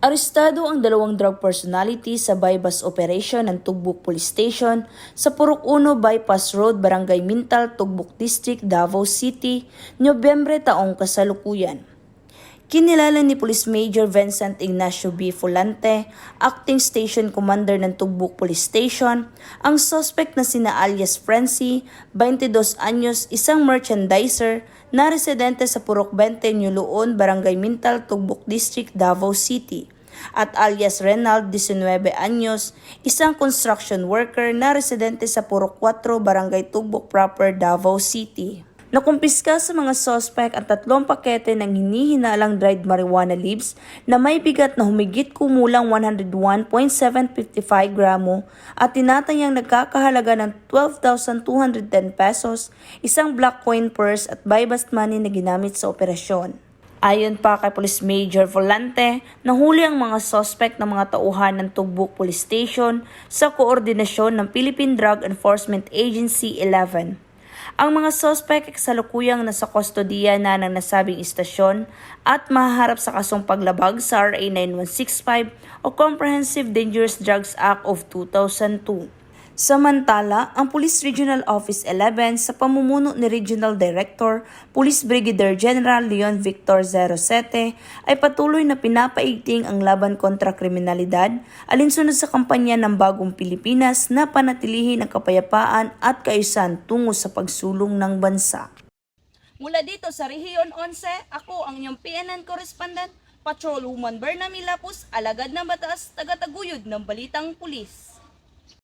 Arestado ang dalawang drug personality sa bypass operation ng Tugbuk Police Station sa Purok 1 Bypass Road, Barangay Mintal, Tugbuk District, Davao City, Nobyembre taong kasalukuyan. Kinilala ni Police Major Vincent Ignacio B. Fulante, Acting Station Commander ng Tugbuk Police Station, ang suspect na sina alias Frenzy, 22 anyos, isang merchandiser na residente sa Purok 20, Nuluon, Barangay Mintal, Tugbuk District, Davao City, at alias Renald, 19 anyos, isang construction worker na residente sa Purok 4, Barangay Tugbuk Proper, Davao City. Nakumpiska sa mga suspect ang 3 pakete ng hinihinalang dried marijuana leaves na may bigat na humigit kumulang 101.755 gramo at tinatayang nagkakahalaga ng 12,210 pesos, isang black coin purse at buy-bust money na ginamit sa operasyon. Ayon pa kay Police Major Volante, nahuli ang mga suspect ng mga tauhan ng Tugbuk Police Station sa koordinasyon ng Philippine Drug Enforcement Agency 11. Ang mga suspect ay kasalukuyang nasa kustodiya na ng nasabing istasyon at mahaharap sa kasong paglabag sa RA 9165 o Comprehensive Dangerous Drugs Act of 2002. Samantala, ang Police Regional Office 11 sa pamumuno ni Regional Director, Police Brigadier General Leon Victor 07 ay patuloy na pinapaigting ang laban kontra kriminalidad alinsunod sa kampanya ng Bagong Pilipinas na panatilihin ang kapayapaan at kaayusan tungo sa pagsulong ng bansa. Mula dito sa Rehiyon 11, ako ang inyong PNN correspondent, Patrolwoman Berna Milapus, alagad ng batas, taga-taguyod ng Balitang Pulis.